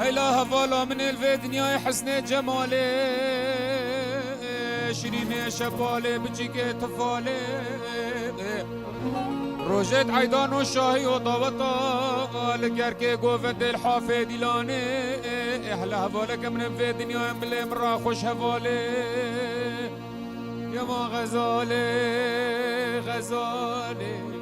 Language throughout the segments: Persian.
هيلا هفالا من الفيدنيا حسن جمالي شيرين شبالي بجيك تفالي روجت عيدان وشاهي وطابطا لكركي قوفت الحافي ديلاني احلى هفالك من الفيدنيا امبلي مرا خوش هفالي يا ما غزالي غزالي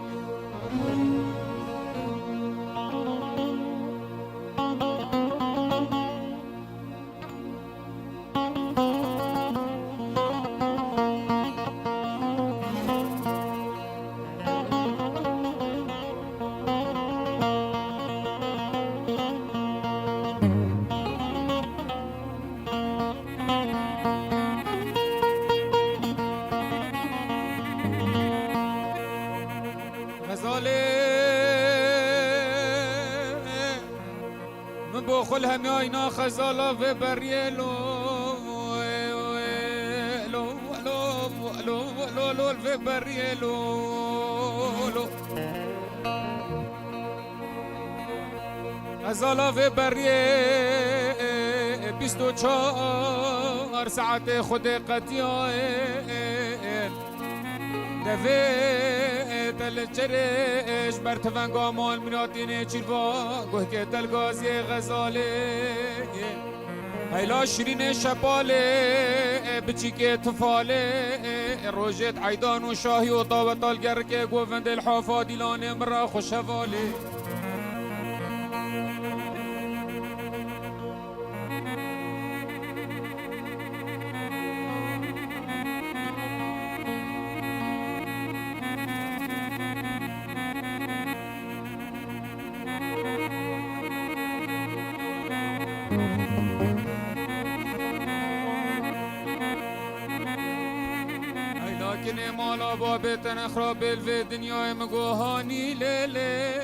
من بخل هم ياينا خزالا في بريلو لو في بريلو خزالا في بريل 24 ساعت خود قتيان دفيت الجريش برتفن قامال مناتين چيروا گوه که دلگازي غزالي هيلا شيرين شبالي بچي که تفالي روجت عيدان وشاهي وطابط الگركي گوفند الحافا ديلان مرا خوش هفالي لكن مالا بابتن اخراب الفي دنيا مقوهاني لي لي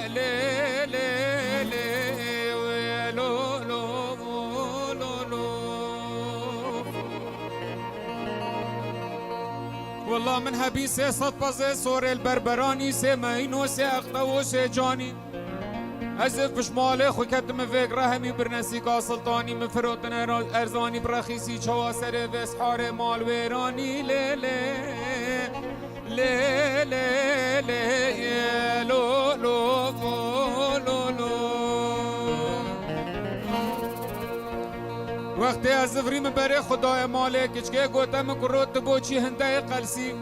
لي لي لي لو لو لو لو والله من هبيسي صدبزي صور البربراني سي ماينو سي اقطو سي جاني ازف بشماله خو كدم فكره همي برنسيكا سلطاني من فروتن ارزاني برخيسي چواسر وسحار مال ويراني لي لي لي لي لي لو لو لو لو وقت ازفري من بري خدای مالك كچكي گوتم كروت بوچي هنده قلسي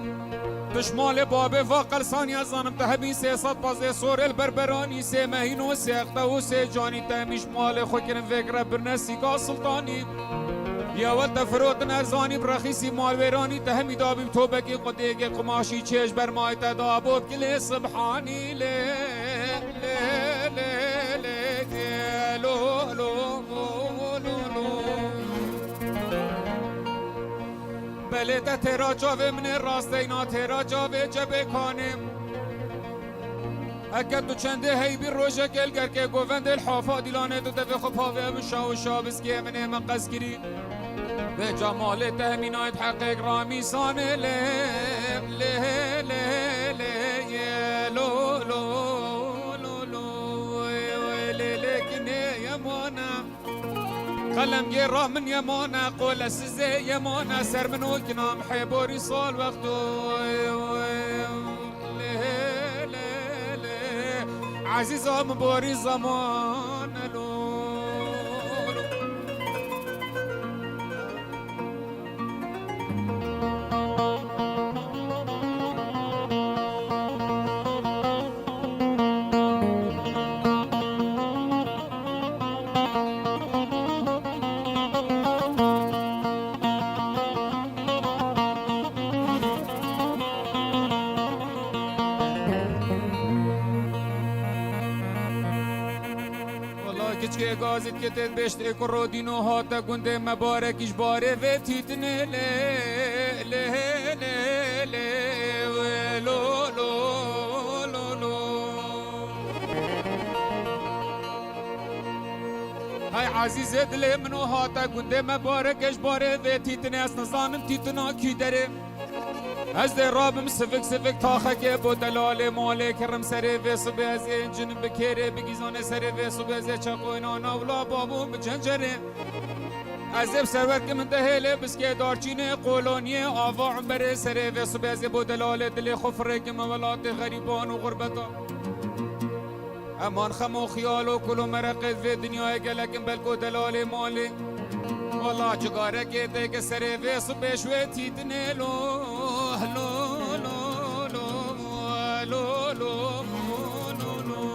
بشمال بابه فاقل ثانية زانم تهبي سي صد بازي صور البربراني سي مهينو سي اقتو سي جاني تهمي شمال خوكرن فكرة برنسي كا سلطاني يا ولد فروتن ارزاني برخيسي مال ويراني تهمي دابي بتوبكي قديقي قماشي چيش برماي تدابوت كلي سبحاني لي لي لي لي لو لو بلده ترا جاوه من راستینا ترا جاوه جبه کانم اگه تو چنده هی بی روشه کل گر که گووند الحافا دیلانه تو دفع خب هاوه بشا و شابس که منه من قصد گری به جمال تهمینای تحقیق رامی سانه لیم له له له لو لو لو لو لیکنه یمانم قلم گی راه من یمانه قول سزه یمانه سر منو کنام حیباری سال وقتو له له له عزیزم باری زمان لو کچکه گازید که تد بشت اکرو دینو هاتا گنده مبارکیش باره و تیتنه له له له له لو لو لو لو های عزیز دل منو هاتا گنده مبارکش باره و تیتنه است نزانم تیتنا کی داره از درابم سفک تاخک با دلال ماله کرم سر و صبح از جن بکره بگیزان سر و صبح از چقوینان اولا بابو بجنجره از سرور که من دهله بس که دارچین قولانی آوا عمر سر و صبح از با دلال دل خفره که مولات غریبان و غربتا امان خمو خیال و کلو مرقد و دنیای گلکن بلکو دلال ماله والله جگاره که دیگه سر و صبح شویتی دنلو لو لو لو لو لو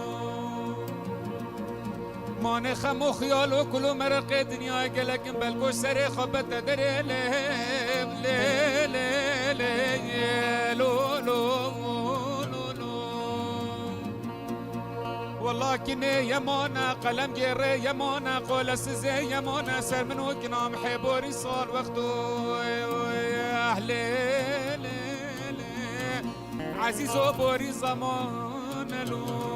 مان خمو خیال و کلو مرق دنیا گلکن بلکو سر خبت در لو والله كني يمانا قلم جري يمانا قول سزي يمانا سر من وقنام حبوري صار وقتو أهلي عزيز وبوري زمان لو